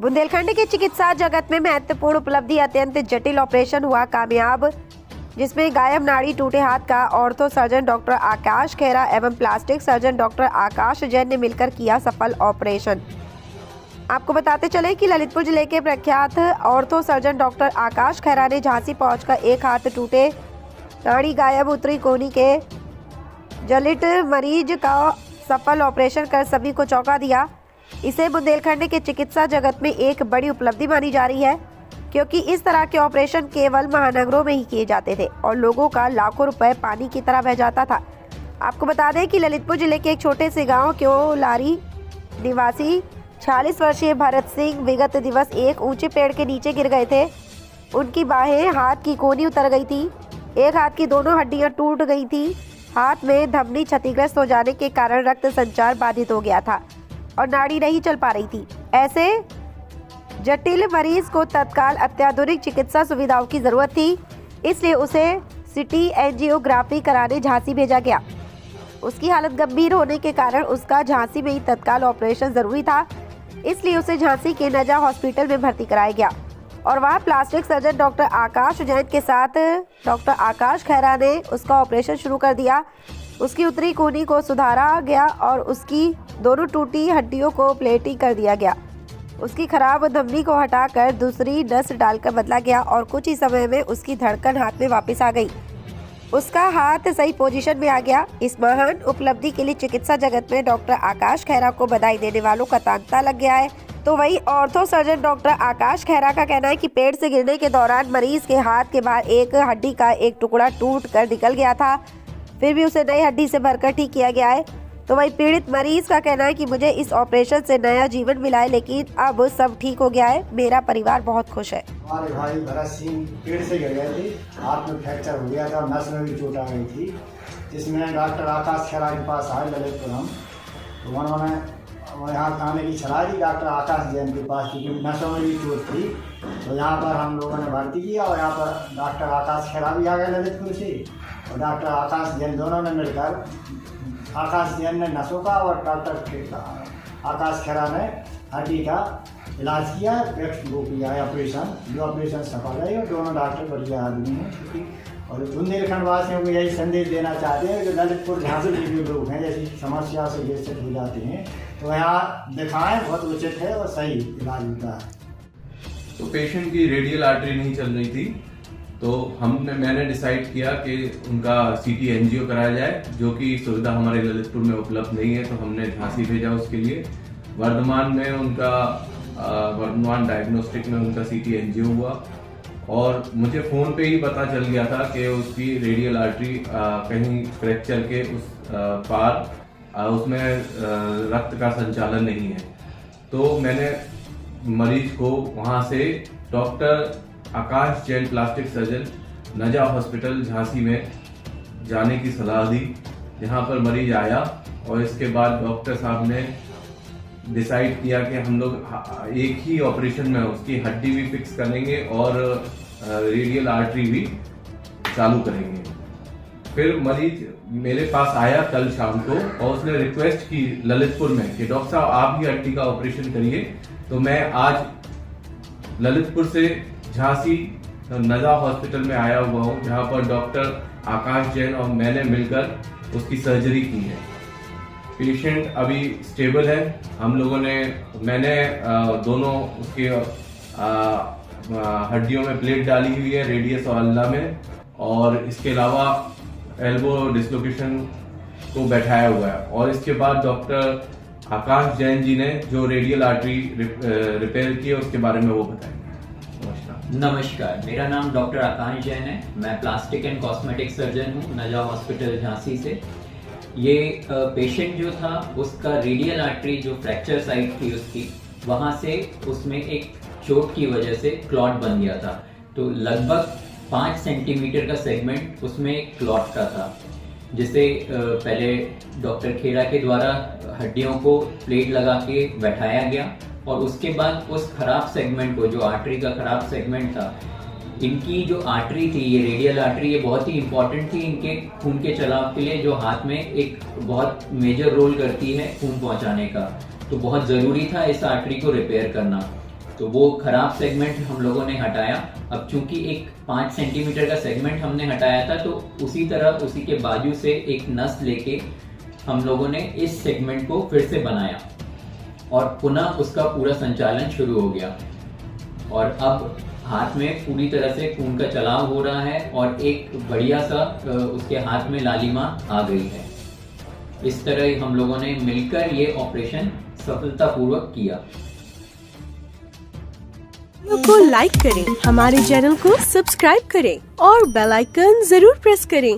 बुंदेलखंड की चिकित्सा जगत में महत्वपूर्ण उपलब्धि अत्यंत जटिल ऑपरेशन हुआ कामयाब, जिसमें गायब नाड़ी, टूटे हाथ का ऑर्थो सर्जन डॉक्टर आकाश खेरा एवं प्लास्टिक सर्जन डॉक्टर आकाश जैन ने मिलकर किया सफल ऑपरेशन। आपको बताते चले कि ललितपुर जिले के प्रख्यात ऑर्थो सर्जन डॉक्टर आकाश खेरा ने झांसी पहुंचकर एक हाथ टूटे, नाड़ी गायब, उत्तरी कोहनी के जलिट मरीज का सफल ऑपरेशन कर सभी को चौंका दिया। इसे बुंदेलखंड के चिकित्सा जगत में एक बड़ी उपलब्धि मानी जा रही है, क्योंकि इस तरह के ऑपरेशन केवल महानगरों में ही किए जाते थे और लोगों का लाखों रुपए पानी की तरह बह जाता था। आपको बता दें कि ललितपुर जिले के एक छोटे से गांव क्योलारी निवासी 46 वर्षीय भरत सिंह विगत दिवस एक ऊंचे पेड़ के नीचे गिर गए थे। उनकी बाहें, हाथ की कोहनी उतर गई थी, एक हाथ की दोनों हड्डियां टूट गई थी, हाथ में धमनी क्षतिग्रस्त हो जाने के कारण रक्त संचार बाधित हो गया था और नाड़ी नहीं चल पा रही थी। ऐसे जटिल मरीज को तत्काल अत्याधुनिक चिकित्सा सुविधाओं की जरूरत थी, इसलिए उसे सिटी एंजियोग्राफी कराने झांसी भेजा गया। उसकी हालत गंभीर होने के कारण उसका झांसी में ही तत्काल ऑपरेशन जरूरी था, इसलिए उसे झांसी के नजा हॉस्पिटल में भर्ती कराया गया और वहाँ प्लास्टिक सर्जन डॉक्टर आकाश जैन के साथ डॉक्टर आकाश खेरा ने उसका ऑपरेशन शुरू कर दिया। उसकी उत्तरी कोहनी को सुधारा गया और उसकी दोनों टूटी हड्डियों को प्लेटिंग कर दिया गया। उसकी खराब धमनी को हटाकर दूसरी नस डालकर बदला गया और कुछ ही समय में उसकी धड़कन हाथ में वापस आ गई। उसका हाथ सही पोजीशन में आ गया। इस महान उपलब्धि के लिए चिकित्सा जगत में डॉक्टर आकाश खेरा को बधाई देने वालों का तांता लग गया है। तो वही ऑर्थो सर्जन डॉक्टर आकाश खेरा का कहना है कि पेड़ से गिरने के दौरान मरीज के हाथ के बाहर एक हड्डी का एक टुकड़ा टूट कर निकल गया था, फिर भी उसे नई हड्डी से भरकर ठीक किया गया है। तो वही पीड़ित मरीज का कहना है कि मुझे इस ऑपरेशन से नया जीवन मिला है, लेकिन अब सब ठीक हो गया है, मेरा परिवार बहुत खुश है। हमारे भाई भरत सिंह पेड़ से गिर गए थे, हाथ में फ्रैक्चर हो गया था, नस में भी चोट आ गई थी, जिसमें डॉक्टर आकाश खेरा के पास आए ललितपुर हम, तो उन्होंने यहाँ आने की सलाह दी डॉक्टर आकाश जैन के पास, क्योंकि नसों में भी चोट थी। तो यहाँ पर हम लोगों ने भर्ती किया और यहाँ पर डॉक्टर आकाश खेरा भी आ गए ललितपुर से, और डॉक्टर आकाश जैन दोनों ने मिलकर, आकाश जैन ने नसों का और डॉक्टर आकाश खेरा ने हड्डी का इलाज किया, वो किया ऑपरेशन, जो ऑपरेशन सफल है और दोनों डॉक्टर बढ़िया आदमी हैं। और बुंदेलखंड वासियों को यही संदेश देना चाहते हैं कि ललितपुर झांसी के जो लोग हैं जैसी समस्या से ग्रसित हो जाते हैं तो यहाँ दिखाएं, बहुत उचित है और सही इलाज होता है। तो पेशेंट की रेडियल आर्टरी नहीं चल रही थी, तो मैंने डिसाइड किया कि उनका सीटी एंजियो कराया जाए, जो कि सुविधा हमारे ललितपुर में उपलब्ध नहीं है, तो हमने झांसी भेजा उसके लिए। वर्धमान डायग्नोस्टिक में उनका सीटी एंजियो हुआ और मुझे फ़ोन पे ही पता चल गया था कि उसकी रेडियल आर्टरी कहीं फ्रैक्चर के उस पार उसमें रक्त का संचालन नहीं है। तो मैंने मरीज को वहाँ से डॉक्टर आकाश जैन प्लास्टिक सर्जन नजा हॉस्पिटल झांसी में जाने की सलाह दी, जहाँ पर मरीज आया और इसके बाद डॉक्टर साहब ने डिसाइड किया कि हम लोग एक ही ऑपरेशन में उसकी हड्डी भी फिक्स करेंगे और रेडियल आर्टरी भी चालू करेंगे। फिर मरीज मेरे पास आया कल शाम को और उसने रिक्वेस्ट की ललितपुर में कि डॉक्टर साहब आप ही हड्डी का ऑपरेशन करिए। तो मैं आज ललितपुर से झांसी नजा हॉस्पिटल में आया हुआ हूँ, जहाँ पर डॉक्टर आकाश जैन और मैंने मिलकर उसकी सर्जरी की है। पेशेंट अभी स्टेबल है। मैंने दोनों उसके हड्डियों में प्लेट डाली हुई है, रेडियस और अल्ना में, और इसके अलावा एल्बो डिस्लोकेशन को बैठाया हुआ है। और इसके बाद डॉक्टर आकाश जैन जी ने जो रेडियल आर्टरी रिपेयर की है उसके बारे में वो बताएंगे। नमस्कार, मेरा नाम डॉक्टर आकाश जैन है। मैं प्लास्टिक एंड कॉस्मेटिक सर्जन हूँ नजा हॉस्पिटल झांसी से। ये पेशेंट जो था उसका रेडियल आर्टरी जो फ्रैक्चर साइट थी उसकी, वहाँ से उसमें एक चोट की वजह से क्लॉट बन गया था। तो लगभग 5 सेंटीमीटर का सेगमेंट उसमें क्लॉट का था, जिसे पहले डॉक्टर खेरा के द्वारा हड्डियों को प्लेट लगा के बैठाया गया और उसके बाद उस खराब सेगमेंट को, जो आर्टरी का खराब सेगमेंट था, इनकी जो आर्टरी थी, ये रेडियल आर्टरी, ये बहुत ही इंपॉर्टेंट थी इनके खून के चलाव के लिए, जो हाथ में एक बहुत मेजर रोल करती है खून पहुंचाने का। तो बहुत ज़रूरी था इस आर्टरी को रिपेयर करना। तो वो खराब सेगमेंट हम लोगों ने हटाया। अब चूंकि एक 5 सेंटीमीटर का सेगमेंट हमने हटाया था, तो उसी तरह उसी के बाजू से एक नस लेके हम लोगों ने इस सेगमेंट को फिर से बनाया और पुनः उसका पूरा संचालन शुरू हो गया। और अब हाथ में पूरी तरह से खून का चलाव हो रहा है और एक बढ़िया सा उसके हाथ में लालिमा आ गई है। इस तरह हम लोगों ने मिलकर ये ऑपरेशन सफलतापूर्वक किया। को लाइक करें, हमारे चैनल को सब्सक्राइब करें और बेल आइकन जरूर प्रेस करें।